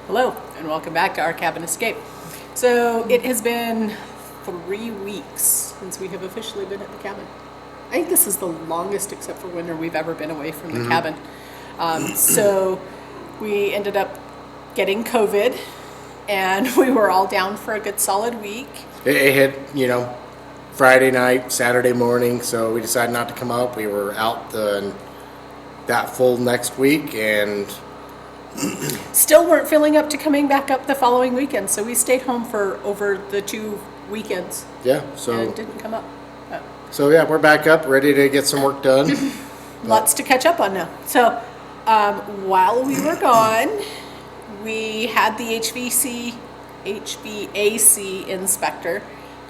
Hello, and welcome back to Our Cabin Escape. So it has been 3 weeks since we have officially been at the cabin. I think this is the longest, except for winter, we've ever been away from the cabin. So we ended up getting COVID, and we were all down for a good solid week. It hit, Friday night, Saturday morning, so we decided not to come up. We were out that full next week, and Still weren't feeling up to coming back up the following weekend, so we stayed home for over the 2 weekends yeah, and didn't come up. so yeah, we're back up, ready to get some work done. Lots to catch up on now. So while we were gone, we had the HVAC inspector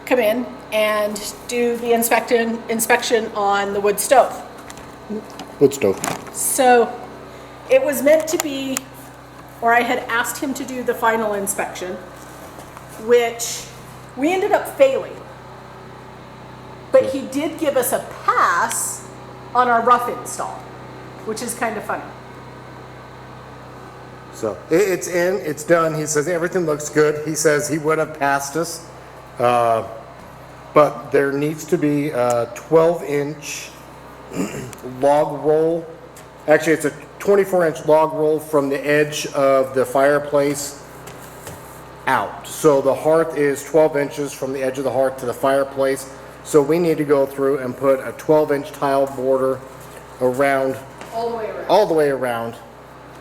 come in and do the inspection on the wood stove. Wood stove. So it was meant to be, or I had asked him to do the final inspection, which we ended up failing. But he did give us a pass on our rough install, which is kind of funny. So it's in, it's done. He says everything looks good. He says he would have passed us, but there needs to be a 12-inch log roll. Actually, it's a 24-inch log roll from the edge of the fireplace out. So the hearth is 12 inches from the edge of the hearth to the fireplace. So we need to go through and put a 12-inch tile border around, all the way around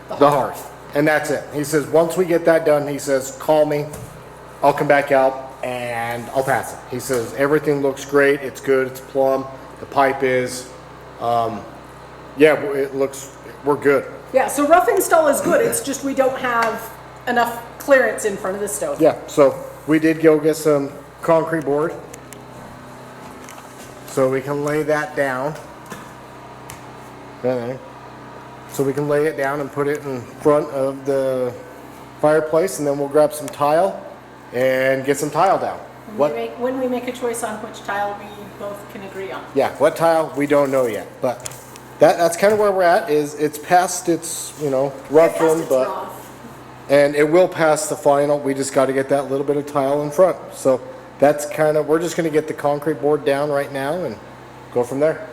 the hearth. And that's it. He says, once we get that done, he says, call me. I'll come back out and I'll pass it. He says, everything looks great. It's good. It's plumb. The pipe is, yeah, it looks, we're good. Yeah, so rough install is good. It's just we don't have enough clearance in front of the stove. Yeah, so we did go get some concrete board so we can lay that down. So we can lay it down and put it in front of the fireplace, and then we'll grab some tile and get some tile down. When we make a choice on which tile we both can agree on. Yeah, what tile, we don't know yet, but that's kind of where we're at. Is it's past its, rough one, but and it will pass the final. We just got to get that little bit of tile in front. So that's kind of, we're just going to get the concrete board down right now and go from there.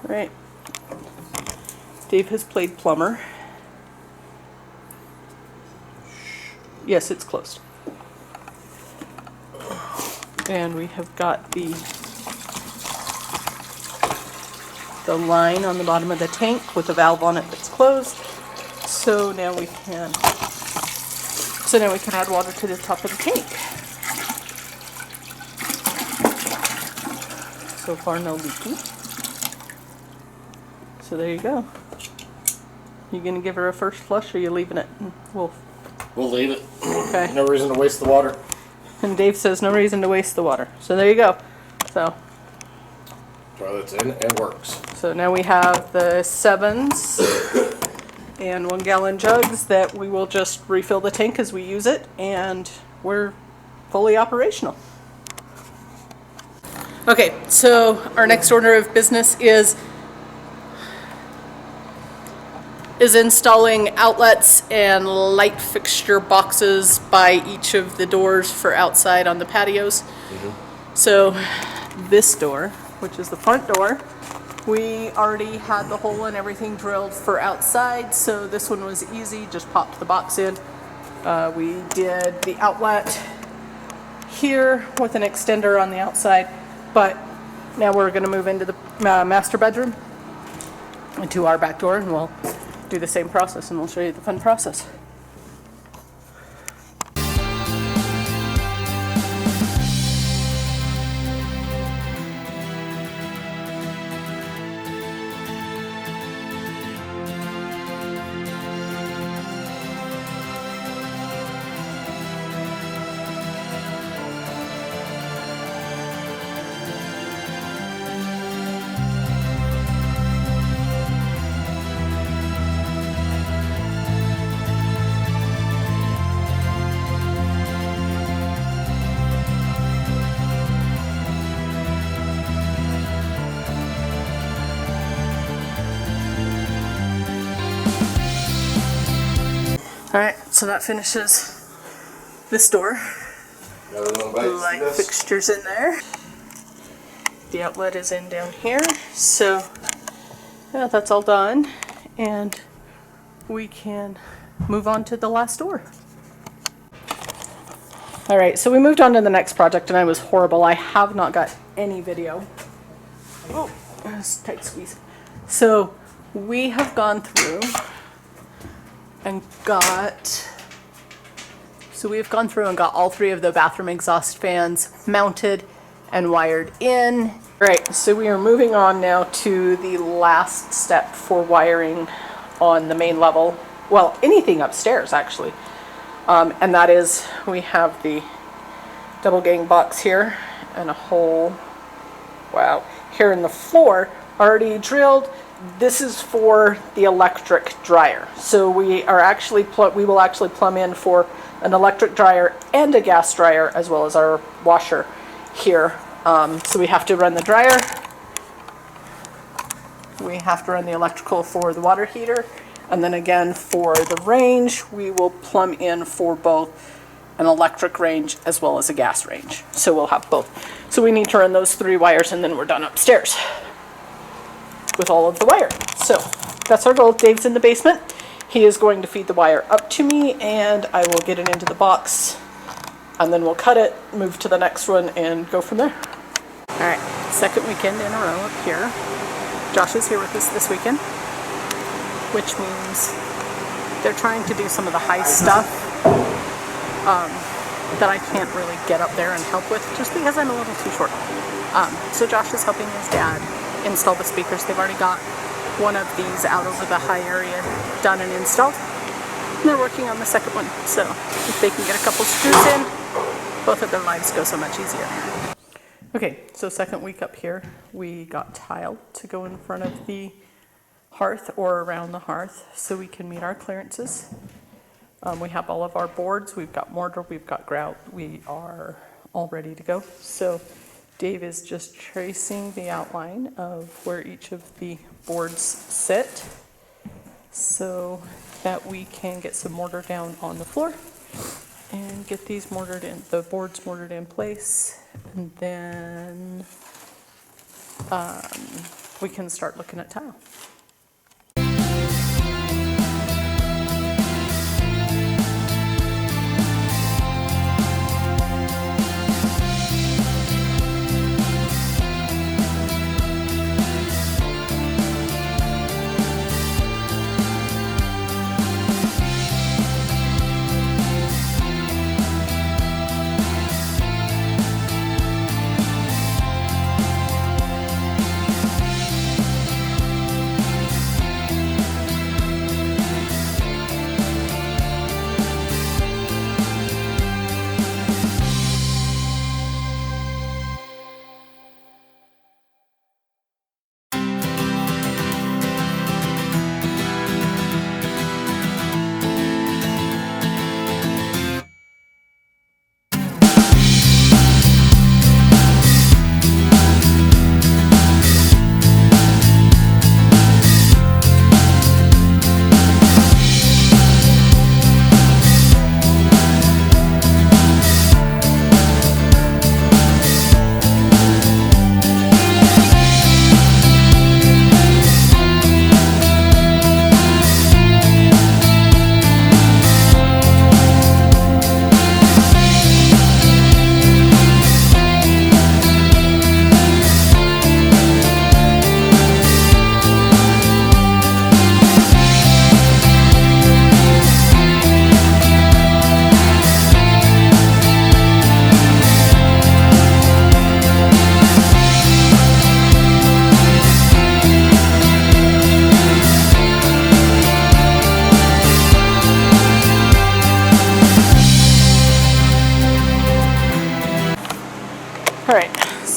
Right. Dave has played plumber. Yes, it's closed. And we have got the line on the bottom of the tank with a valve on it that's closed. So now we can add water to the top of the tank. So far no leaking. So there you go. You gonna give her a first flush, or are you leaving it? We'll leave it. Okay. No reason to waste the water. And Dave says no reason to waste the water. So there you go. So Toilet's in and works. So now we have the 7s and 1 gallon jugs that we will just refill the tank as we use it, and we're fully operational. Okay, so our next order of business is installing outlets and light fixture boxes by each of the doors for outside on the patios. So this door, which is the front door, We already had the hole and everything drilled for outside, so this one was easy, just popped the box in. We did the outlet here with an extender on the outside, but now we're going to move into the master bedroom, into our back door, and we'll do the same process, and we'll show you the fun process. Alright, so that finishes this door. Light fixtures in there. The outlet is in down here. So yeah, that's all done. And we can move on to the last door. Alright, so we moved on to the next project and I was horrible. I have not got any video. Oh, that's a tight squeeze. So we have gone through and got all 3 of the bathroom exhaust fans mounted and wired in. Right, so we are moving on now to the last step for wiring on the main level. Well, anything upstairs actually. And that is, we have the double gang box here and a hole, wow, here in the floor already drilled. This is for the electric dryer. So we will actually plumb in for an electric dryer and a gas dryer, as well as our washer here. So we have to run the dryer. We have to run the electrical for the water heater. And then again, for the range, we will plumb in for both an electric range as well as a gas range. So we'll have both. So we need to run those 3 wires and then we're done upstairs with all of the wire. So that's our goal. Dave's in the basement. He is going to feed the wire up to me and I will get it into the box and then we'll cut it, move to the next one and go from there. All right, second weekend in a row up here. Josh is here with us this weekend, which means they're trying to do some of the high stuff that I can't really get up there and help with just because I'm a little too short. So Josh is helping his dad install the speakers. They've already got one of these out over the high area done and installed. And they're working on the second one. So if they can get a couple screws in, both of their lives go so much easier. Okay, so second week up here, we got tile to go in front of the hearth or around the hearth so we can meet our clearances. We have all of our boards, we've got mortar, we've got grout, we are all ready to go. So Dave is just tracing the outline of where each of the boards sit so that we can get some mortar down on the floor and get these mortared in, the boards mortared in place, and then we can start looking at tile.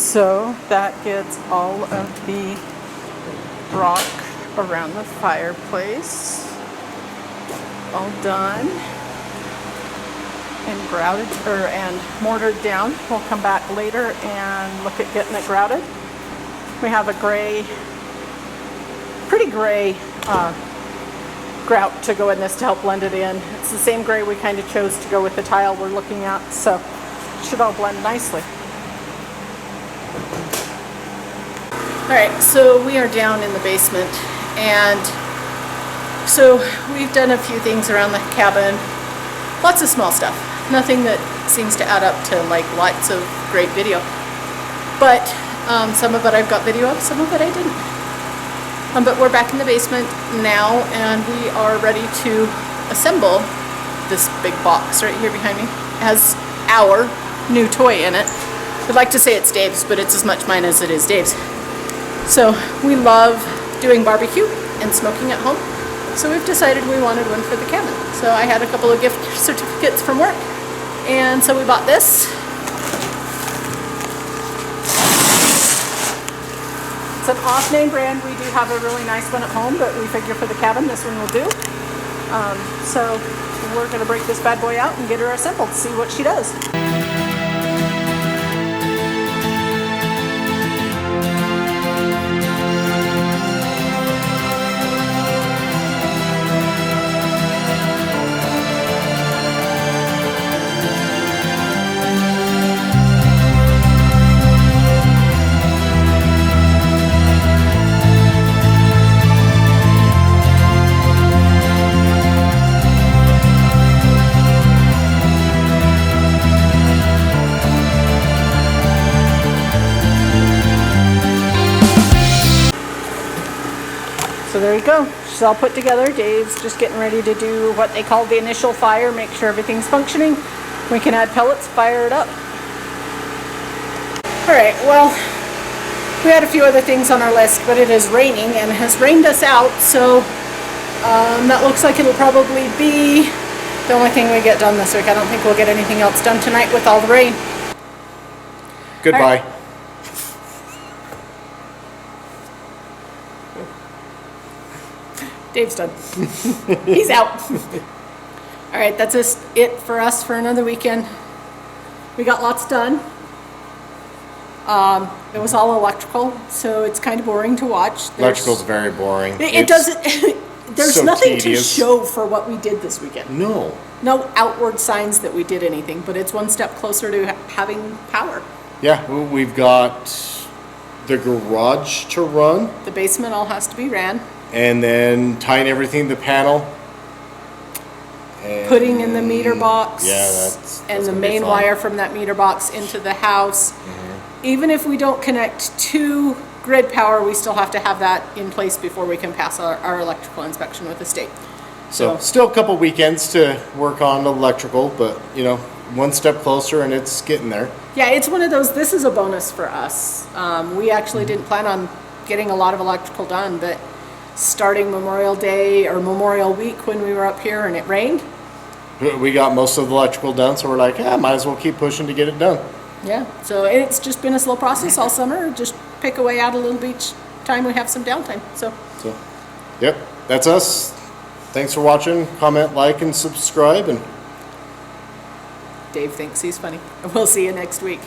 So that gets all of the rock around the fireplace all done and grouted and mortared down. We'll come back later and look at getting it grouted. We have a pretty gray grout to go in this to help blend it in. It's the same gray we kind of chose to go with the tile we're looking at, so it should all blend nicely. All right, so we are down in the basement, and so we've done a few things around the cabin, lots of small stuff, nothing that seems to add up to like lots of great video, but some of it I've got video of, some of it I didn't. But we're back in the basement now, and we are ready to assemble this big box right here behind me. It has our new toy in it. I'd like to say it's Dave's, but it's as much mine as it is Dave's. So we love doing barbecue and smoking at home, so we've decided we wanted one for the cabin. So I had a couple of gift certificates from work, and so we bought this. It's an off-name brand. We do have a really nice one at home, but we figure for the cabin this one will do. So we're going to break this bad boy out and get her assembled, see what she does. So there you go. She's all put together. Dave's just getting ready to do what they call the initial fire, make sure everything's functioning. We can add pellets, fire it up. Alright, well, we had a few other things on our list, but it is raining and has rained us out, so that looks like it'll probably be the only thing we get done this week. I don't think we'll get anything else done tonight with all the rain. Goodbye. Dave's done. He's out. All right, that's just it for us for another weekend. We got lots done. It was all electrical, so it's kind of boring to watch. Electrical's very boring. It doesn't. There's so nothing tedious. to show for what we did this weekend. No. No outward signs that we did anything, but it's one step closer to having power. Yeah, we've got the garage to run, The basement all has to be ran. and then tying everything to the panel. And Putting in the meter box. Yeah, that's and the gonna be main fun. wire from that meter box into the house. Even if we don't connect to grid power, we still have to have that in place before we can pass our electrical inspection with the state. So still a couple weekends to work on electrical, but you know, one step closer and it's getting there. Yeah, it's one of those, this is a bonus for us. We actually didn't plan on getting a lot of electrical done, but starting Memorial Day or Memorial Week when we were up here and it rained. We got most of the electrical done, so we're like, yeah, might as well keep pushing to get it done. Yeah, so it's just been a slow process all summer. Just pick away out a little bit each time we have some downtime. So, Yep, that's us. Thanks for watching. Comment, like, and subscribe. And Dave thinks he's funny. We'll see you next week.